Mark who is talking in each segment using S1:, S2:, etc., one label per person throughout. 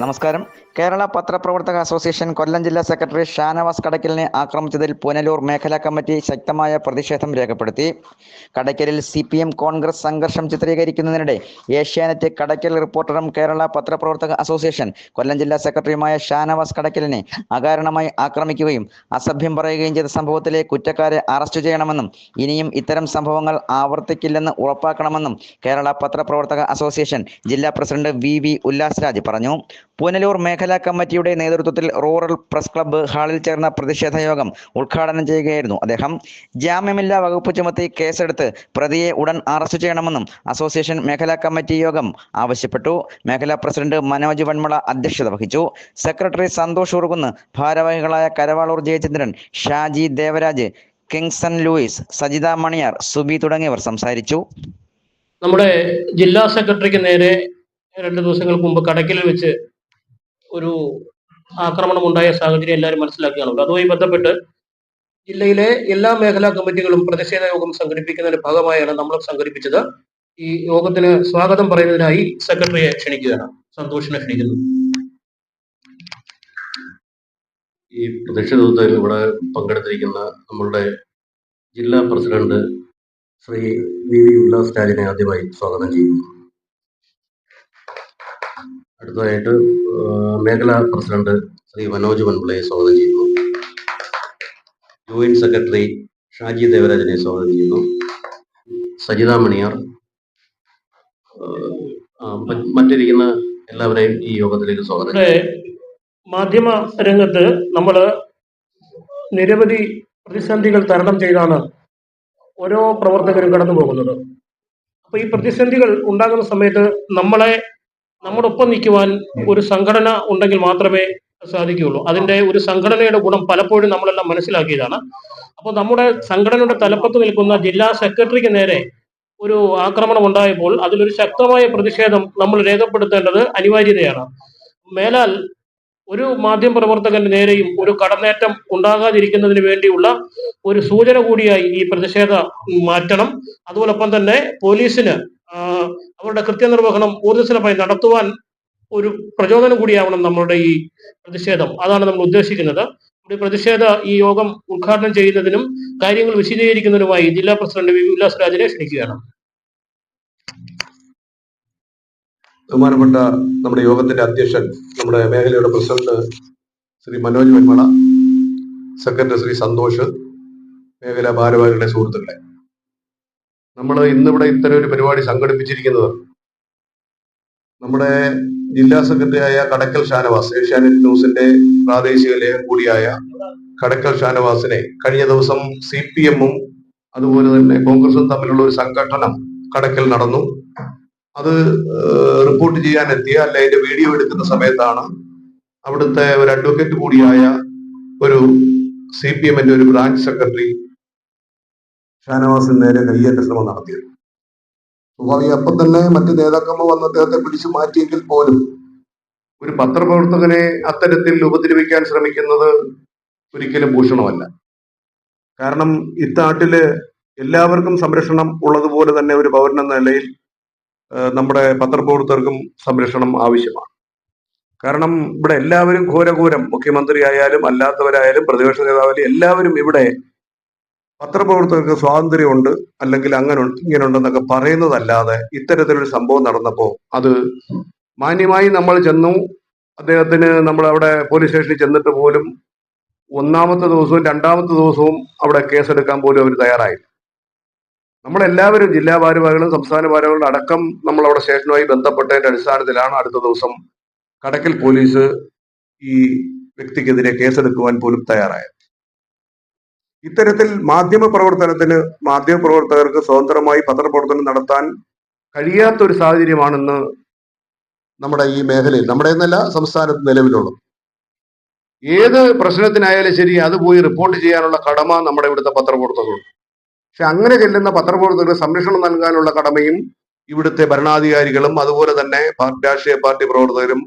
S1: നമസ്കാരം. കേരള പത്രപ്രവർത്തക അസോസിയേഷൻ കൊല്ലം ജില്ലാ സെക്രട്ടറി ഷാനവാസ് കടയ്ക്കലിനെ ആക്രമിച്ചതിൽ പുനലൂർ മേഖലാ കമ്മിറ്റി ശക്തമായ പ്രതിഷേധം രേഖപ്പെടുത്തി. കടയ്ക്കലിൽ CPM കോൺഗ്രസ് സംഘർഷം ചിത്രീകരിക്കുന്നതിനിടെ ഏഷ്യാനെറ്റ് കടയ്ക്കൽ റിപ്പോർട്ടറും കേരള പത്രപ്രവർത്തക അസോസിയേഷൻ കൊല്ലം ജില്ലാ സെക്രട്ടറിയുമായ ഷാനവാസ് കടയ്ക്കലിനെ അകാരണമായി ആക്രമിക്കുകയും അസഭ്യം പറയുകയും ചെയ്ത സംഭവത്തിലെ കുറ്റക്കാരെ അറസ്റ്റ് ചെയ്യണമെന്നും ഇനിയും ഇത്തരം സംഭവങ്ങൾ ആവർത്തിക്കില്ലെന്ന് ഉറപ്പാക്കണമെന്നും കേരള പത്രപ്രവർത്തക അസോസിയേഷൻ ജില്ലാ പ്രസിഡന്റ് VV ഉല്ലാസ് രാജ് പറഞ്ഞു. പുനലൂർ മേഖലാ കമ്മിറ്റിയുടെ നേതൃത്വത്തിൽ റൂറൽ പ്രസ് ക്ലബ്ബ് ഹാളിൽ ചേർന്ന പ്രതിഷേധ യോഗം ഉദ്ഘാടനം ചെയ്യുകയായിരുന്നു അദ്ദേഹം. ജാമ്യമില്ലാ വകുപ്പ് ചുമത്തി കേസെടുത്ത് പ്രതിയെ ഉടൻ അറസ്റ്റ് ചെയ്യണമെന്നും അസോസിയേഷൻ മേഖലാ കമ്മിറ്റി യോഗം ആവശ്യപ്പെട്ടു. മേഖലാ പ്രസിഡന്റ് മനോജ് വൺമള അധ്യക്ഷത വഹിച്ചു. സെക്രട്ടറി സന്തോഷ് ഉറുകുന്ന്, ഭാരവാഹികളായ കരവാളൂർ ജയചന്ദ്രൻ, ഷാജി ദേവരാജ്, കിങ്സൺ ലൂയിസ്, സജിത മണിയാർ, സുബി തുടങ്ങിയവർ സംസാരിച്ചു.
S2: നമ്മുടെ ജില്ലാ സെക്രട്ടറിക്ക് നേരെ 2 ദിവസങ്ങൾക്ക് മുമ്പ് കടയ്ക്കലിൽ വെച്ച് ഒരു ആക്രമണം ഉണ്ടായ സാഹചര്യം എല്ലാവരും മനസ്സിലാക്കുകയാണല്ലോ. അതുമായി ബന്ധപ്പെട്ട് ജില്ലയിലെ എല്ലാ മേഖലാ കമ്മിറ്റികളും പ്രതിഷേധ യോഗം സംഘടിപ്പിക്കുന്നതിന്റെ ഭാഗമായാണ് നമ്മൾ സംഘടിപ്പിച്ചത്. ഈ യോഗത്തിന് സ്വാഗതം പറയുന്നതിനായി സെക്രട്ടറിയെ ക്ഷണിക്കുകയാണ്. സന്തോഷിനെ ക്ഷണിക്കുന്നു.
S3: ഈ പ്രതിഷേധത്തിൽ ഇവിടെ പങ്കെടുത്തിരിക്കുന്ന നമ്മളുടെ ജില്ലാ പ്രസിഡന്റ് ശ്രീ VV ഉല്ലാസ് രാജിനെ ആദ്യമായി സ്വാഗതം ചെയ്യുന്നു. അടുത്തതായിട്ട് മേഖലാ പ്രസിഡന്റ് ശ്രീ മനോജ് വൺപിളയെ സ്വാഗതം ചെയ്യുന്നു. ജോയിന്റ് സെക്രട്ടറി ഷാജി ദേവരാജിനെ സ്വാഗതം ചെയ്യുന്നു. സജിത മണിയാർ, മറ്റിരിക്കുന്ന എല്ലാവരെയും ഈ യോഗത്തിലേക്ക് സ്വാഗതം ചെയ്യുന്നു.
S2: മാധ്യമ രംഗത്ത് നമ്മൾ നിരവധി പ്രതിസന്ധികൾ തരണം ചെയ്താണ് ഓരോ പ്രവർത്തകരും കടന്നു പോകുന്നത്. അപ്പൊ ഈ പ്രതിസന്ധികൾ ഉണ്ടാകുന്ന സമയത്ത് നമ്മുടെ ഒപ്പം നിൽക്കുവാൻ ഒരു സംഘടന ഉണ്ടെങ്കിൽ മാത്രമേ സാധിക്കുകയുള്ളൂ. അതിന്റെ ഒരു സംഘടനയുടെ ഗുണം പലപ്പോഴും നമ്മളെല്ലാം മനസ്സിലാക്കിയതാണ്. അപ്പോൾ നമ്മുടെ സംഘടനയുടെ തലപ്പത്ത് നിൽക്കുന്ന ജില്ലാ സെക്രട്ടറിക്ക് നേരെ ഒരു ആക്രമണം ഉണ്ടായപ്പോൾ അതിലൊരു ശക്തമായ പ്രതിഷേധം നമ്മൾ രേഖപ്പെടുത്തേണ്ടത് അനിവാര്യതയാണ്. മേലാൽ ഒരു മാധ്യമ പ്രവർത്തകന്റെ നേരെയും ഒരു കടന്നേറ്റം ഉണ്ടാകാതിരിക്കുന്നതിന് വേണ്ടിയുള്ള ഒരു സൂചന കൂടിയായി ഈ പ്രതിഷേധം മാറ്റണം. അതോടൊപ്പം തന്നെ പോലീസിന് അവരുടെ കൃത്യനിർവഹണം ഊർജ്ജസ്വലമായി നടത്തുവാൻ ഒരു പ്രചോദനം കൂടിയാവണം നമ്മളുടെ ഈ പ്രതിഷേധം. അതാണ് നമ്മൾ ഉദ്ദേശിക്കുന്നത്. ഈ പ്രതിഷേധ ഈ യോഗം ഉദ്ഘാടനം ചെയ്യുന്നതിനും കാര്യങ്ങൾ വിശദീകരിക്കുന്നതിനുമായി ജില്ലാ പ്രസിഡന്റ് VV ഉല്ലാസ് രാജിനെ ക്ഷണിക്കുകയാണ്.
S4: ബഹുമാനപ്പെട്ട നമ്മുടെ യോഗത്തിന്റെ അധ്യക്ഷൻ, നമ്മുടെ മേഖലയുടെ പ്രസിഡന്റ് ശ്രീ മനോജ് വൺമള, സെക്രട്ടറി ശ്രീ സന്തോഷ്, മേഖലാ ഭാരവാഹികളുടെ സുഹൃത്തുക്കളെ, നമ്മൾ ഇന്നിവിടെ ഇത്തരം ഒരു പരിപാടി സംഘടിപ്പിച്ചിരിക്കുന്നത് നമ്മുടെ ജില്ലാ സെക്രട്ടറിയായ കടയ്ക്കൽ ഷാനവാസ്, ഏഷ്യാനെറ്റ് ന്യൂസിന്റെ പ്രാദേശിക ലേഖം കൂടിയായ കടയ്ക്കൽ ഷാനവാസിനെ കഴിഞ്ഞ ദിവസം CPM-ഉം അതുപോലെ തന്നെ കോൺഗ്രസും തമ്മിലുള്ള ഒരു സംഘട്ടനം കടയ്ക്കൽ നടന്നു. അത് റിപ്പോർട്ട് ചെയ്യാൻ എത്തിയ അല്ല അതിന്റെ വീഡിയോ എടുക്കുന്ന സമയത്താണ് അവിടുത്തെ ഒരു അഡ്വക്കേറ്റ് കൂടിയായ ഒരു CPM-ന്റെ ഒരു ബ്രാഞ്ച് സെക്രട്ടറി ഷാനവാസിന് നേരെ കയ്യേറ്റ ശ്രമം നടത്തിയത്. സ്വാഭാവിക അപ്പം തന്നെ മറ്റ് നേതാക്കന്മാർ വന്ന് അദ്ദേഹത്തെ പിടിച്ചു മാറ്റിയെങ്കിൽ പോലും ഒരു പത്രപ്രവർത്തകനെ അത്തരത്തിൽ ഉപദ്രവിക്കാൻ ശ്രമിക്കുന്നത് ഒരിക്കലും ഭൂഷണമല്ല. കാരണം ഇത്താട്ടില് എല്ലാവർക്കും സംരക്ഷണം ഉള്ളതുപോലെ തന്നെ ഒരു പൗരൻ എന്ന നിലയിൽ നമ്മുടെ പത്രപ്രവർത്തകർക്കും സംരക്ഷണം ആവശ്യമാണ്. കാരണം ഇവിടെ എല്ലാവരും ഘോരഘോരം, മുഖ്യമന്ത്രി ആയാലും അല്ലാത്തവരായാലും പ്രതിപക്ഷ നേതാവായാലും എല്ലാവരും ഇവിടെ പത്രപ്രവർത്തകർക്ക് സ്വാതന്ത്ര്യമുണ്ട്, അല്ലെങ്കിൽ അങ്ങനെ ഇങ്ങനെ ഉണ്ടെന്നൊക്കെ പറയുന്നതല്ലാതെ ഇത്തരത്തിലൊരു സംഭവം നടന്നപ്പോൾ അത് മാന്യമായി നമ്മൾ ചെന്നു. അദ്ദേഹത്തിന് നമ്മൾ അവിടെ പോലീസ് സ്റ്റേഷനിൽ ചെന്നിട്ട് പോലും 1ാമത്തെ ദിവസവും 2ാമത്തെ ദിവസവും അവിടെ കേസെടുക്കാൻ പോലും അവർ തയ്യാറായില്ല. നമ്മളെല്ലാവരും ജില്ലാ ഭാരവാഹികളും സംസ്ഥാന ഭാരവാഹികളും അടക്കം നമ്മൾ അവിടെ സ്റ്റേഷനുമായി ബന്ധപ്പെട്ടതിന്റെ അടിസ്ഥാനത്തിലാണ് അടുത്ത ദിവസം കടയ്ക്കൽ പോലീസ് ഈ വ്യക്തിക്കെതിരെ കേസെടുക്കുവാൻ പോലും തയ്യാറായത്. ഇത്തരത്തിൽ മാധ്യമപ്രവർത്തകർക്ക് സ്വതന്ത്രമായി പത്രപ്രവർത്തനം നടത്താൻ കഴിയാത്ത ഒരു സാഹചര്യമാണെന്ന് നമ്മുടെ ഈ മേഖലയിൽ, നമ്മുടെ എന്നല്ല സംസ്ഥാനത്ത് നിലവിലുള്ളത്. ഏത് പ്രശ്നത്തിനായാലും ശരി അത് പോയി റിപ്പോർട്ട് ചെയ്യാനുള്ള കടമ നമ്മുടെ ഇവിടുത്തെ പത്രപ്രവർത്തകരുണ്ട്. പക്ഷെ അങ്ങനെ ചെല്ലുന്ന പത്രപ്രവർത്തകർക്ക് സംരക്ഷണം നൽകാനുള്ള കടമയും ഇവിടുത്തെ ഭരണാധികാരികളും അതുപോലെ തന്നെ രാഷ്ട്രീയ പാർട്ടി പ്രവർത്തകരും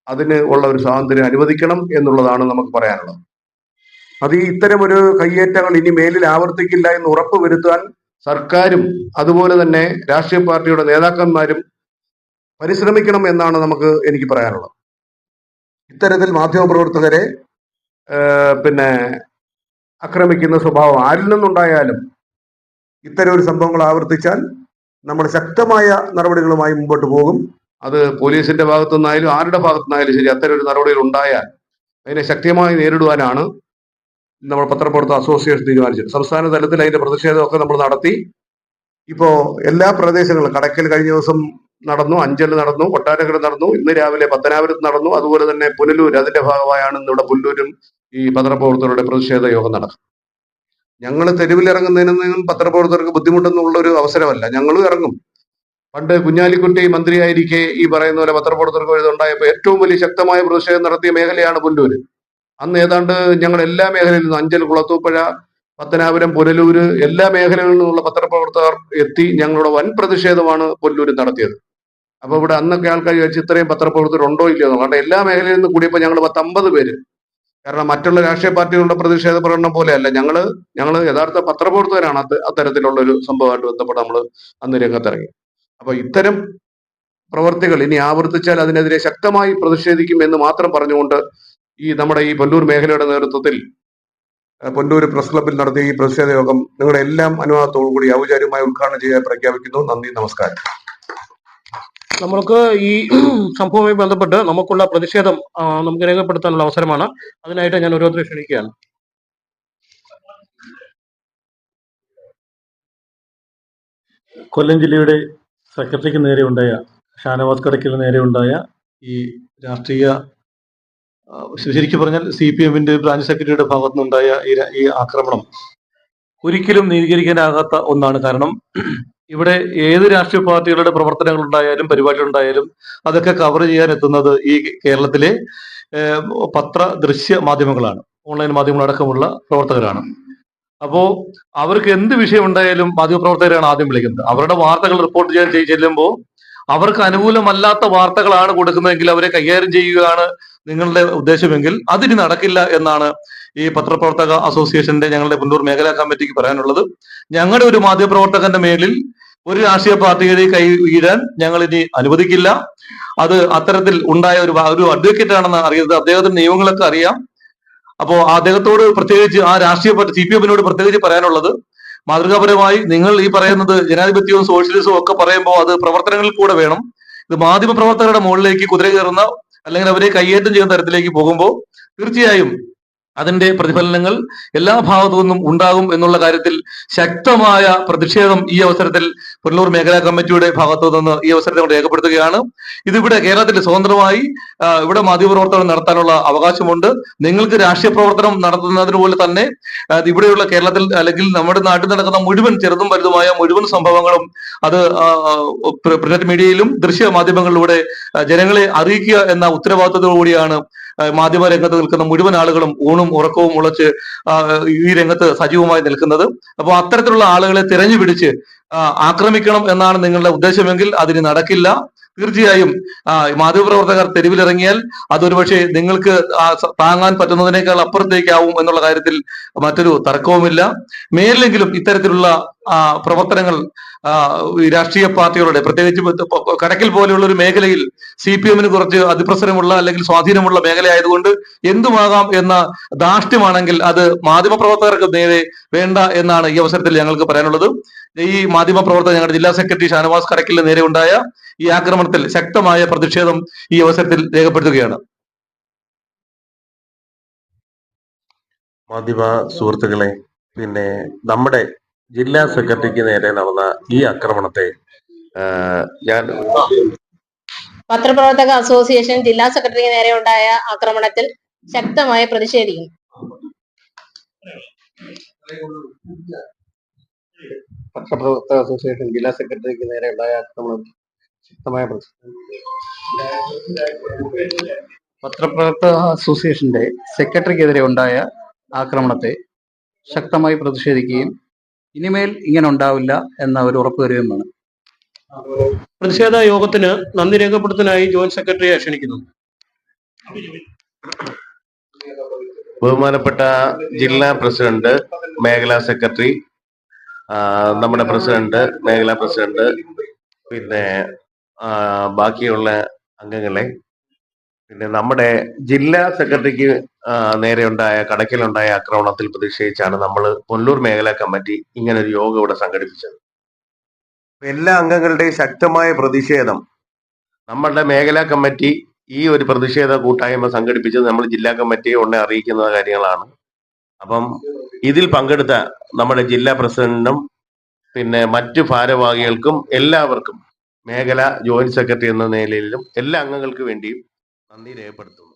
S4: അതിന് ഉള്ള ഒരു സ്വാതന്ത്ര്യം അനുവദിക്കണം എന്നുള്ളതാണ് നമുക്ക് പറയാനുള്ളത്. അത് ഇത്തരം ഒരു കയ്യേറ്റങ്ങൾ ഇനി മേലിൽ ആവർത്തിക്കില്ല എന്ന് ഉറപ്പുവരുത്താൻ സർക്കാരും അതുപോലെ തന്നെ രാഷ്ട്രീയ പാർട്ടിയുടെ നേതാക്കന്മാരും പരിശ്രമിക്കണം എന്നാണ് എനിക്ക് പറയാനുള്ളത്. ഇത്തരത്തിൽ മാധ്യമപ്രവർത്തകരെ പിന്നെ ആക്രമിക്കുന്ന സ്വഭാവം ആരിൽ നിന്നുണ്ടായാലും ഇത്തരം ഒരു സംഭവങ്ങൾ ആവർത്തിച്ചാൽ നമ്മൾ ശക്തമായ നടപടികളുമായി മുമ്പോട്ട് പോകും. അത് പോലീസിന്റെ ഭാഗത്തു നിന്നായാലും ആരുടെ ഭാഗത്തു നിന്നായാലും ശരി, അത്തരം ഒരു നടപടികൾ ഉണ്ടായാൽ അതിനെ ശക്തമായി നേരിടുവാനാണ് നമ്മൾ പത്രപ്രവർത്തക അസോസിയേഷൻ തീരുമാനിച്ചത്. സംസ്ഥാന തലത്തിൽ അതിന്റെ പ്രതിഷേധമൊക്കെ നമ്മൾ നടത്തി. ഇപ്പോ എല്ലാ പ്രദേശങ്ങളും കടക്കൽ കഴിഞ്ഞ ദിവസം നടന്നു, അഞ്ചൽ നടന്നു, കൊട്ടാരക്കര നടന്നു, ഇന്ന് രാവിലെ പത്തനാപുരത്ത് നടന്നു, അതുപോലെ തന്നെ പുനലൂർ, അതിന്റെ ഭാഗമായാണ് ഇന്നിവിടെ പുനലൂരും ഈ പത്രപ്രവർത്തകരുടെ പ്രതിഷേധ യോഗം നടക്കും. ഞങ്ങൾ തെരുവിലിറങ്ങുന്നതിനൊന്നും പത്രപ്രവർത്തകർക്ക് ബുദ്ധിമുട്ടൊന്നുള്ള ഒരു അവസരമല്ല, ഞങ്ങളും ഇറങ്ങും. പണ്ട് കുഞ്ഞാലിക്കുട്ടി മന്ത്രിയായിരിക്കെ ഈ പറയുന്ന പോലെ പത്രപ്രവർത്തകർക്ക് ഇതുണ്ടായപ്പോൾ ഏറ്റവും വലിയ ശക്തമായ പ്രതിഷേധം നടത്തിയ മേഖലയാണ് പുനലൂര്. അന്ന് ഏതാണ്ട് ഞങ്ങൾ എല്ലാ മേഖലയിൽ നിന്നും, അഞ്ചൽ, കുളത്തൂപ്പുഴ, പത്തനാപുരം, പുനലൂര്, എല്ലാ മേഖലകളിൽ നിന്നുള്ള പത്രപ്രവർത്തകർ എത്തി ഞങ്ങളുടെ വൻ പ്രതിഷേധമാണ് പുനലൂരിൽ നടത്തിയത്. അപ്പൊ ഇവിടെ അന്നൊക്കെ ആൾക്കാർ ചോദിച്ചു ഇത്രയും പത്രപ്രവർത്തകർ ഉണ്ടോ ഇല്ലയോ എന്ന്. കാരണം എല്ലാ മേഖലയിൽ നിന്ന് കൂടിയപ്പോൾ ഞങ്ങൾ 10-50 പേര്. കാരണം മറ്റുള്ള രാഷ്ട്രീയ പാർട്ടികളുടെ പ്രതിഷേധ പ്രകടനം പോലെയല്ല, ഞങ്ങള് യഥാർത്ഥ പത്രപ്രവർത്തകരാണ്. അത്തരത്തിലുള്ള ഒരു സംഭവമായിട്ട് ബന്ധപ്പെട്ട് നമ്മൾ അന്ന് രംഗത്തിറങ്ങി. അപ്പൊ ഇത്തരം പ്രവർത്തികൾ ഇനി ആവർത്തിച്ചാൽ അതിനെതിരെ ശക്തമായി പ്രതിഷേധിക്കും എന്ന് മാത്രം പറഞ്ഞുകൊണ്ട് നമ്മുടെ ഈ പൊന്നൂർ മേഖലയുടെ നേതൃത്വത്തിൽ പൊന്നൂർ പ്രസ് ക്ലബ്ബിൽ നടത്തിയ ഈ പ്രതിഷേധ യോഗം നിങ്ങളുടെ എല്ലാം അനുവാദത്തോടു കൂടി ഔപചാരികമായി ഉദ്ഘാടനം ചെയ്യാൻ പ്രഖ്യാപിക്കുന്നു. നന്ദി, നമസ്കാരം.
S2: നമ്മൾക്ക് ഈ സംഭവവുമായി ബന്ധപ്പെട്ട് നമുക്കുള്ള പ്രതിഷേധം നമുക്ക് രേഖപ്പെടുത്താനുള്ള അവസരമാണ്. അതിനായിട്ട് ഞാൻ ഓരോരുത്തരെ ക്ഷണിക്കുകയാണ്.
S5: കൊല്ലം ജില്ലയുടെ സെക്രട്ടറിക്ക് നേരെ ഉണ്ടായ, ഷാനവാസ് കടയ്ക്കലിന് നേരെ ഉണ്ടായ ഈ രാഷ്ട്രീയ, ശരിക്കും പറഞ്ഞാൽ CPM-ന്റെ ബ്രാഞ്ച് സെക്രട്ടറിയുടെ ഭാഗത്തു നിന്നുണ്ടായ ഈ ആക്രമണം ഒരിക്കലും നീതീകരിക്കാനാകാത്ത ഒന്നാണ്. കാരണം ഇവിടെ ഏത് രാഷ്ട്രീയ പാർട്ടികളുടെ പ്രവർത്തനങ്ങൾ ഉണ്ടായാലും പരിപാടികൾ ഉണ്ടായാലും അതൊക്കെ കവർ ചെയ്യാൻ എത്തുന്നത് ഈ കേരളത്തിലെ പത്ര ദൃശ്യ മാധ്യമങ്ങളാണ്, ഓൺലൈൻ മാധ്യമങ്ങളടക്കമുള്ള പ്രവർത്തകരാണ്. അപ്പോ അവർക്ക് എന്ത് വിഷയം ഉണ്ടായാലും മാധ്യമപ്രവർത്തകരാണ് ആദ്യം വിളിക്കുന്നത്. അവരുടെ വാർത്തകൾ റിപ്പോർട്ട് ചെയ്യാൻ ചെല്ലുമ്പോൾ അവർക്ക് അനുകൂലമല്ലാത്ത വാർത്തകളാണ് കൊടുക്കുന്നതെങ്കിൽ അവരെ കൈകാര്യം ചെയ്യുകയാണ് നിങ്ങളുടെ ഉദ്ദേശമെങ്കിൽ അതിന് നടക്കില്ല എന്നാണ് ഈ പത്രപ്രവർത്തക അസോസിയേഷന്റെ ഞങ്ങളുടെ പുനലൂർ മേഖലാ കമ്മിറ്റിക്ക് പറയാനുള്ളത്. ഞങ്ങളുടെ ഒരു മാധ്യമപ്രവർത്തകന്റെ മേലിൽ ഒരു രാഷ്ട്രീയ പാർട്ടിയെ കൈ വീഴാൻ ഞങ്ങൾ ഇനി അനുവദിക്കില്ല. അത് അത്തരത്തിൽ ഉണ്ടായ ഒരു അഡ്വക്കേറ്റ് ആണെന്ന് അറിയുന്നത്, അദ്ദേഹത്തിന് നിയമങ്ങളൊക്കെ അറിയാം. അപ്പോ അദ്ദേഹത്തോട് പ്രത്യേകിച്ച് ആ രാഷ്ട്രീയ പാർട്ടി CPM-നോട് പ്രത്യേകിച്ച് പറയാനുള്ളത്, മാതൃകാപരമായി നിങ്ങൾ ഈ പറയുന്നത് ജനാധിപത്യവും സോഷ്യലിസവും ഒക്കെ പറയുമ്പോൾ അത് പ്രവർത്തനങ്ങളിൽ കൂടെ വേണം. ഇത് മാധ്യമ പ്രവർത്തകരുടെ മുകളിലേക്ക് കുതിര കയറുന്ന അല്ലെങ്കിൽ അവരെ കയ്യേറ്റം ചെയ്യുന്ന തരത്തിലേക്ക് പോകുമ്പോൾ തീർച്ചയായും അതിന്റെ പ്രതിഫലനങ്ങൾ എല്ലാ ഭാഗത്തു നിന്നും ഉണ്ടാകും എന്നുള്ള കാര്യത്തിൽ ശക്തമായ പ്രതിഷേധം ഈ അവസരത്തിൽ പുനലൂർ മേഖലാ കമ്മിറ്റിയുടെ ഭാഗത്തു നിന്ന് ഈ അവസരത്തിൽ രേഖപ്പെടുത്തുകയാണ്. ഇതിവിടെ കേരളത്തിൽ സ്വതന്ത്രമായി ഇവിടെ മാധ്യമപ്രവർത്തനം നടത്താനുള്ള അവകാശമുണ്ട്. നിങ്ങൾക്ക് രാഷ്ട്രീയ പ്രവർത്തനം നടത്തുന്നതിന് പോലെ തന്നെ ഇവിടെയുള്ള കേരളത്തിൽ അല്ലെങ്കിൽ നമ്മുടെ നാട്ടിൽ നടക്കുന്ന മുഴുവൻ ചെറുതും വലുതുമായ മുഴുവൻ സംഭവങ്ങളും അത് പ്രിന്റ് മീഡിയയിലും ദൃശ്യ മാധ്യമങ്ങളിലൂടെ ജനങ്ങളെ അറിയിക്കുക എന്ന ഉത്തരവാദിത്തത്തോടു കൂടിയാണ് മാധ്യമ രംഗത്ത് നിൽക്കുന്ന മുഴുവൻ ആളുകളും ഊണും ഉറക്കവും ഉളച്ച് ഈ രംഗത്ത് സജീവമായി നിൽക്കുന്നത്. അപ്പോൾ അത്തരത്തിലുള്ള ആളുകളെ തിരഞ്ഞു പിടിച്ച് ആക്രമിക്കണം എന്നാണ് നിങ്ങളുടെ ഉദ്ദേശമെങ്കിൽ അതിന് നടക്കില്ല. തീർച്ചയായും മാധ്യമപ്രവർത്തകർ തെരുവിലിറങ്ങിയാൽ അതൊരുപക്ഷെ നിങ്ങൾക്ക് താങ്ങാൻ പറ്റുന്നതിനേക്കാൾ അപ്പുറത്തേക്കാവും എന്നുള്ള കാര്യത്തിൽ മറ്റൊരു തർക്കവുമില്ല. മേലെങ്കിലും ഇത്തരത്തിലുള്ള പ്രവർത്തനങ്ങൾ രാഷ്ട്രീയ പാർട്ടികളുടെ, പ്രത്യേകിച്ച് കടക്കൽ പോലെയുള്ള ഒരു മേഖലയിൽ CPM-ന് കുറച്ച് അതിപ്രസരമുള്ള അല്ലെങ്കിൽ സ്വാധീനമുള്ള മേഖലയായതുകൊണ്ട് എന്തുമാകാം എന്ന ധാർഷ്ട്യമാണെങ്കിൽ അത് മാധ്യമപ്രവർത്തകർക്ക് നേരെ വേണ്ട എന്നാണ് ഈ അവസരത്തിൽ ഞങ്ങൾക്ക് പറയാനുള്ളത്. ഈ മാധ്യമപ്രവർത്തകർ, ഞങ്ങളുടെ ജില്ലാ സെക്രട്ടറി ഷാനവാസ് കടയ്ക്കലിന് നേരെ ഉണ്ടായ ഈ ആക്രമണത്തിൽ ശക്തമായ പ്രതിഷേധം ഈ അവസരത്തിൽ രേഖപ്പെടുത്തുകയാണ്.
S3: മാധ്യമ സുഹൃത്തുക്കളെ, പിന്നെ നമ്മുടെ ജില്ലാ സെക്രട്ടറിക്ക് നേരെ നടന്ന ഈ ആക്രമണത്തെ ഞാൻ
S6: പത്രപ്രവർത്തക അസോസിയേഷൻ ജില്ലാ സെക്രട്ടറിക്ക് നേരെ ഉണ്ടായ ആക്രമണത്തിൽ ശക്തമായി പ്രതിഷേധിക്കുന്നു.
S2: പത്രപ്രവർത്തക അസോസിയേഷൻ ജില്ലാ സെക്രട്ടറിക്ക് നേരെ ഉണ്ടായ ആക്രമണത്തിൽ ശക്തമായ പ്രതിഷേധം. പത്രപ്രവർത്തക അസോസിയേഷന്റെ സെക്രട്ടറിക്കെതിരെ ഉണ്ടായ ആക്രമണത്തെ ശക്തമായി പ്രതിഷേധിക്കുകയും ഇനിമേൽ ഇങ്ങനെ ഉണ്ടാവില്ല എന്ന ഒരു ഉറപ്പ് തരുകയും വേണം. പ്രതിഷേധ യോഗത്തിന് നന്ദി രേഖപ്പെടുത്താനായി ജോയിന്റ് സെക്രട്ടറിയെ ക്ഷണിക്കുന്നു.
S3: ബഹുമാനപ്പെട്ട ജില്ലാ പ്രസിഡന്റ്, മേഖലാ സെക്രട്ടറി, നമ്മുടെ പ്രസിഡന്റ്, മേഖലാ പ്രസിഡന്റ്, പിന്നെ ബാക്കിയുള്ള അംഗങ്ങളെ, പിന്നെ നമ്മുടെ ജില്ലാ സെക്രട്ടറിക്ക് നേരെയുണ്ടായ കടയ്ക്കലുണ്ടായ ആക്രമണത്തിൽ പ്രതിഷേധിച്ചാണ് നമ്മൾ പുനലൂർ മേഖലാ കമ്മിറ്റി ഇങ്ങനെ ഒരു യോഗം ഇവിടെ സംഘടിപ്പിച്ചത്. എല്ലാ അംഗങ്ങളുടെയും ശക്തമായ പ്രതിഷേധം നമ്മളുടെ മേഖലാ കമ്മിറ്റി ഈ ഒരു പ്രതിഷേധ കൂട്ടായ്മ സംഘടിപ്പിച്ചത് നമ്മൾ ജില്ലാ കമ്മിറ്റിയെ ഉടനെ അറിയിക്കുന്ന കാര്യങ്ങളാണ്. അപ്പം ഇതിൽ പങ്കെടുത്ത നമ്മുടെ ജില്ലാ പ്രസിഡന്റിനും പിന്നെ മറ്റു ഭാരവാഹികൾക്കും എല്ലാവർക്കും മേഖല ജോയിന്റ് സെക്രട്ടറി എന്ന നിലയിലും എല്ലാ അംഗങ്ങൾക്ക് വേണ്ടിയും നന്ദി രേഖപ്പെടുത്തുന്നു.